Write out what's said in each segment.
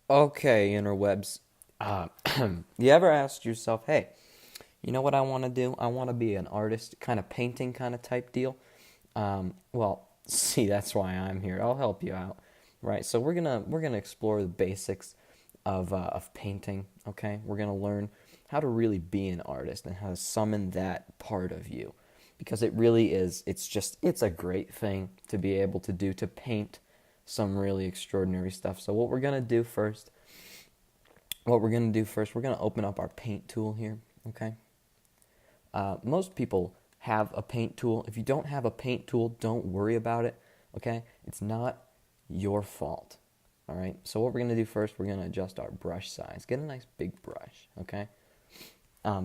Okay, interwebs. Uh, you ever asked yourself, hey, you know what I want to do? I want to be an artist, kind of painting kind of type deal. Well, see, that's why I'm here. I'll help you out, right? So we're gonna explore the basics of painting. Okay, we're gonna learn how to really be an artist and how to summon that part of you, because it really is. It's a great thing to be able to do, to paint some really extraordinary stuff. So what we're going to do first, we're going to open up our paint tool here, okay? Most people have a paint tool. If you don't have a paint tool, don't worry about it, okay? It's not your fault, all right? So what we're going to do first, we're going to adjust our brush size. Get a nice big brush, okay?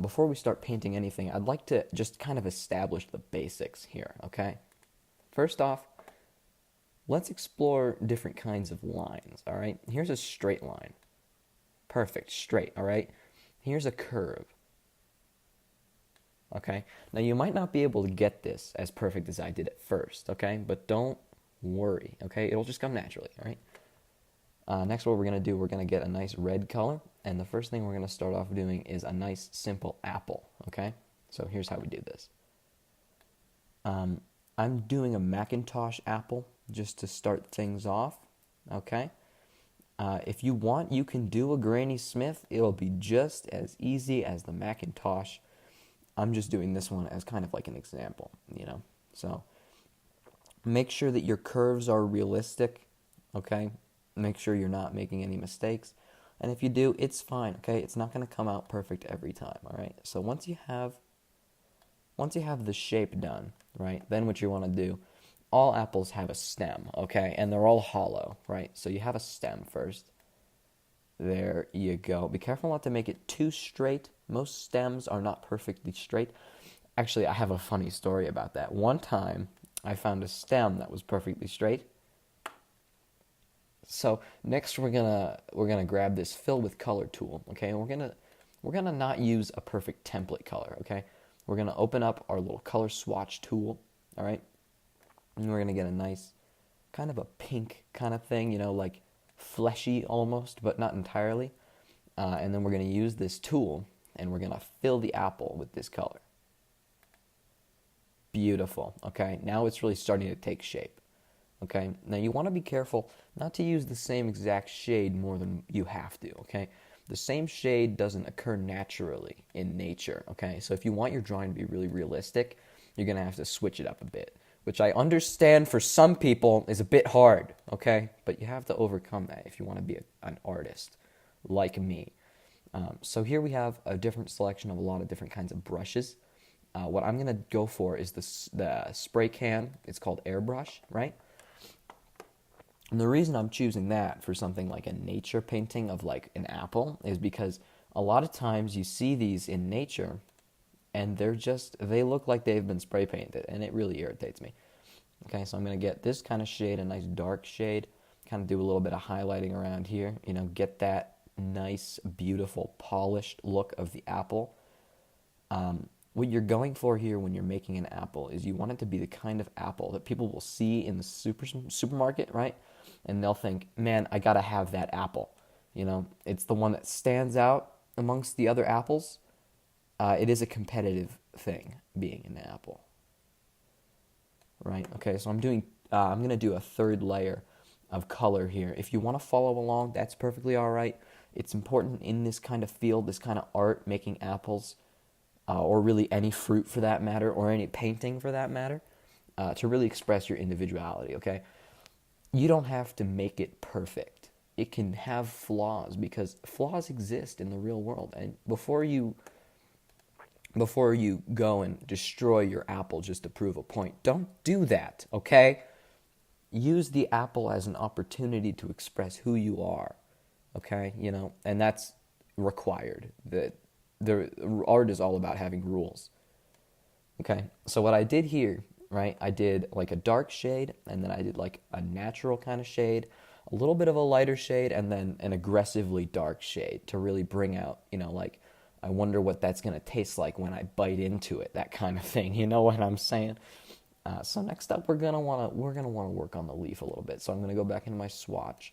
Before we start painting anything, I'd like to just kind of establish the basics here, okay? First off, let's explore different kinds of lines, all right? Here's a straight line. Perfect, straight, all right? Here's a curve, okay? Now, you might not be able to get this as perfect as I did at first, okay? But don't worry, okay? It'll just come naturally, all right? Next, what we're going to do, we're going to get a nice red color. And the first thing we're going to start off doing is a nice, simple apple, okay? So here's how we do this. I'm doing a Macintosh apple just to start things off, okay? If you want, you can do a Granny Smith. It'll be just as easy as the Macintosh. I'm just doing this one as kind of like an example, you know? So make sure that your curves are realistic, okay? Make sure you're not making any mistakes. And if you do, it's fine, okay? It's not going to come out perfect every time, all right? So once you have the shape done, right? Then what you want to do, all apples have a stem, okay? And they're all hollow, right? So you have a stem first. There you go. Be careful not to make it too straight. Most stems are not perfectly straight. Actually, I have a funny story about that. One time, I found a stem that was perfectly straight. So next, we're gonna grab this fill with color tool. Okay, and we're gonna not use a perfect template color. Okay, we're gonna open up our little color swatch tool. All right, and we're gonna get a nice kind of a pink kind of thing. Like fleshy almost, but not entirely. And then we're going to use this tool and we're going to fill the apple with this color. Beautiful. Okay, now it's really starting to take shape. Okay, now you want to be careful not to use the same exact shade more than you have to. Okay, the same shade doesn't occur naturally in nature. Okay, so if you want your drawing to be really realistic, you're going to have to switch it up a bit, which I understand for some people is a bit hard. Okay, but you have to overcome that if you want to be an artist like me. So here we have a different selection of a lot of different kinds of brushes. What I'm going to go for is the spray can. It's called airbrush, right? And the reason I'm choosing that for something like a nature painting of like an apple is because a lot of times you see these in nature and they look like they've been spray painted, and it really irritates me. Okay, so I'm going to get this kind of shade, a nice dark shade, kind of do a little bit of highlighting around here, get that nice, beautiful, polished look of the apple. What you're going for here when you're making an apple is you want it to be the kind of apple that people will see in the supermarket, right? And they'll think, man, I gotta have that apple. It's the one that stands out amongst the other apples. It is a competitive thing being an apple, right? Okay, so I'm gonna do a third layer of color here. If you want to follow along, that's perfectly all right. It's important in this kind of field, this kind of art, making apples, or really any fruit for that matter, or any painting for that matter, to really express your individuality, okay? You don't have to make it perfect. It can have flaws because flaws exist in the real world. And before you go and destroy your apple just to prove a point, don't do that, okay? Use the apple as an opportunity to express who you are, okay? And that's required. The art is all about having rules. Okay, so what I did here, right? I did like a dark shade, and then I did like a natural kind of shade, a little bit of a lighter shade, and then an aggressively dark shade to really bring out, like I wonder what that's gonna taste like when I bite into it, that kind of thing. You know what I'm saying? So next up, we're gonna wanna work on the leaf a little bit. So I'm gonna go back into my swatch.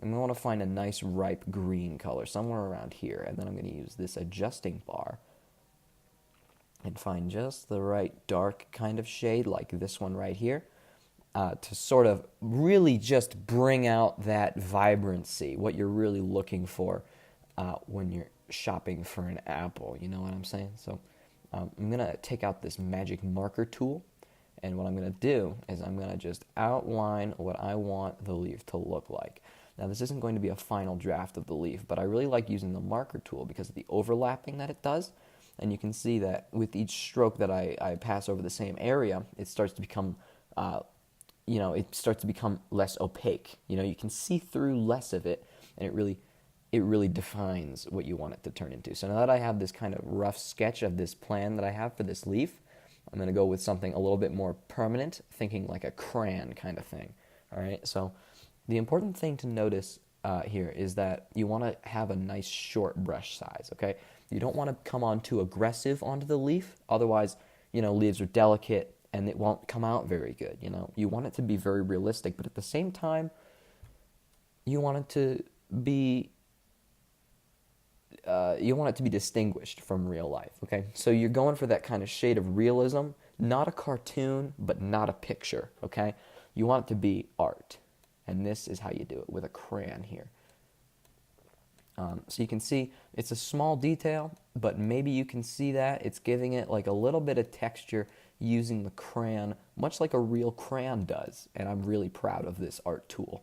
And we want to find a nice ripe green color somewhere around here. And then I'm going to use this adjusting bar and find just the right dark kind of shade, like this one right here, to sort of really just bring out that vibrancy, what you're really looking for when you're shopping for an apple. You know what I'm saying? So I'm going to take out this magic marker tool, and what I'm going to do is I'm going to just outline what I want the leaf to look like. Now, this isn't going to be a final draft of the leaf, but I really like using the marker tool because of the overlapping that it does. And you can see that with each stroke that I pass over the same area, it starts to become, it starts to become less opaque. You can see through less of it, and it really defines what you want it to turn into. So now that I have this kind of rough sketch of this plan that I have for this leaf, I'm going to go with something a little bit more permanent, thinking like a crayon kind of thing. All right, so the important thing to notice here is that you want to have a nice short brush size, okay? You don't want to come on too aggressive onto the leaf. Otherwise, leaves are delicate and it won't come out very good, You want it to be very realistic, but at the same time, you want it to be distinguished from real life, okay? So you're going for that kind of shade of realism, not a cartoon, but not a picture, okay? You want it to be art, and this is how you do it, with a crayon here. So you can see it's a small detail, but maybe you can see that it's giving it like a little bit of texture using the crayon, much like a real crayon does, and I'm really proud of this art tool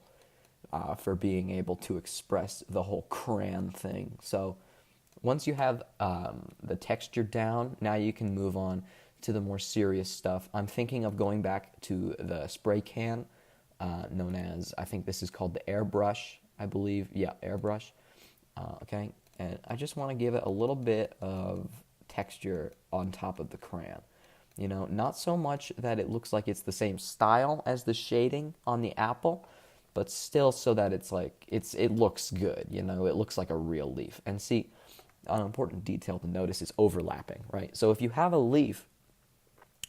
for being able to express the whole crayon thing. So once you have the texture down, now you can move on to the more serious stuff. I'm thinking of going back to the spray can, known as, I think this is called the airbrush, I believe. Yeah, airbrush. Okay, and I just want to give it a little bit of texture on top of the crayon. Not so much that it looks like it's the same style as the shading on the apple, but still so that it looks good. It looks like a real leaf. And see, an important detail to notice is overlapping, right? So if you have a leaf,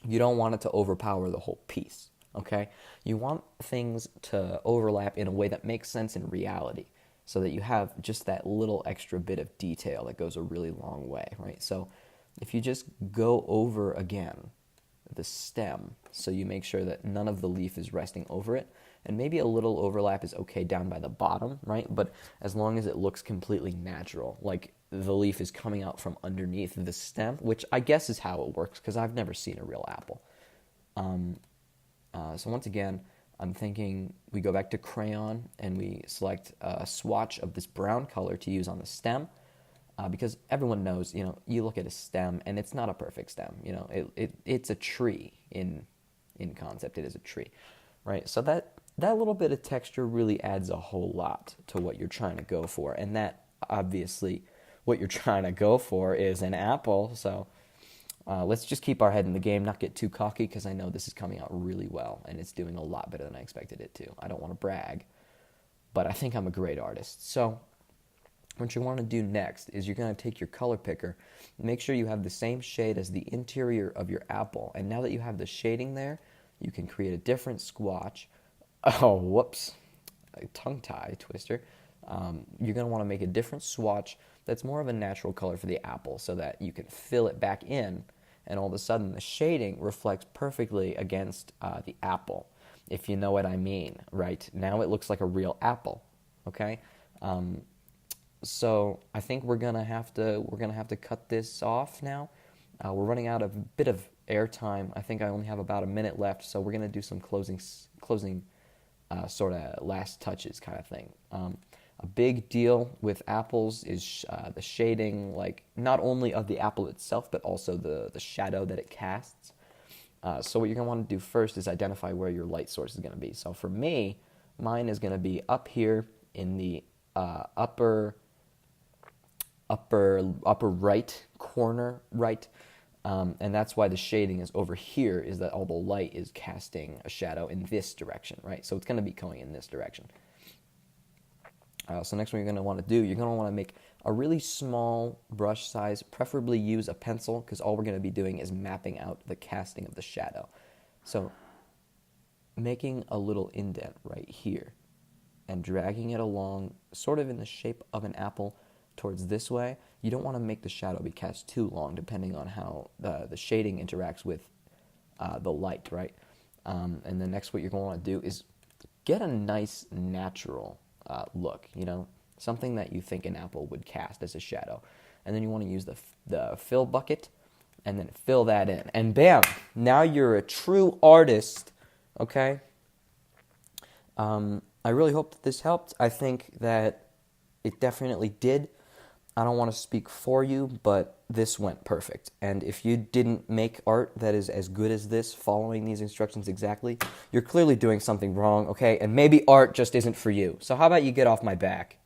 you don't want it to overpower the whole piece, okay? You want things to overlap in a way that makes sense in reality, so that you have just that little extra bit of detail that goes a really long way, right? So if you just go over again the stem, so you make sure that none of the leaf is resting over it, and maybe a little overlap is okay down by the bottom, right? But as long as it looks completely natural, like the leaf is coming out from underneath the stem, which I guess is how it works, because I've never seen a real apple. So once again, I'm thinking we go back to crayon and we select a swatch of this brown color to use on the stem, because everyone knows, you look at a stem and it's not a perfect stem. It's a tree in concept. It is a tree, right? So that little bit of texture really adds a whole lot to what you're trying to go for, and that obviously what you're trying to go for is an apple. So let's just keep our head in the game, not get too cocky, because I know this is coming out really well, and it's doing a lot better than I expected it to. I don't want to brag, but I think I'm a great artist. So what you want to do next is you're going to take your color picker, make sure you have the same shade as the interior of your apple, and now that you have the shading there, you can create a different swatch. Oh, whoops, a tongue tie twister. You're going to want to make a different swatch that's more of a natural color for the apple, so that you can fill it back in, and all of a sudden the shading reflects perfectly against the apple, if you know what I mean, right? Now it looks like a real apple, okay? So I think we're gonna have to cut this off now. We're running out of a bit of airtime. I think I only have about a minute left, so we're gonna do some closing sort of last touches kind of thing. A big deal with apples is the shading, like not only of the apple itself, but also the shadow that it casts. So what you're going to want to do first is identify where your light source is going to be. So for me, mine is going to be up here in the upper right corner, right? And that's why the shading is over here, is that all the light is casting a shadow in this direction, right? So it's going to be going in this direction. So next what you're going to want to do, you're going to want to make a really small brush size, preferably use a pencil, because all we're going to be doing is mapping out the casting of the shadow. So making a little indent right here, and dragging it along sort of in the shape of an apple towards this way. You don't want to make the shadow be cast too long depending on how the shading interacts with the light, right? And then next what you're going to want to do is get a nice natural look, something that you think an apple would cast as a shadow. And then you want to use the fill bucket and then fill that in. And bam, now you're a true artist, okay? I really hope that this helped. I think that it definitely did. I don't want to speak for you, but this went perfect. And if you didn't make art that is as good as this, following these instructions exactly, you're clearly doing something wrong, okay? And maybe art just isn't for you. So how about you get off my back?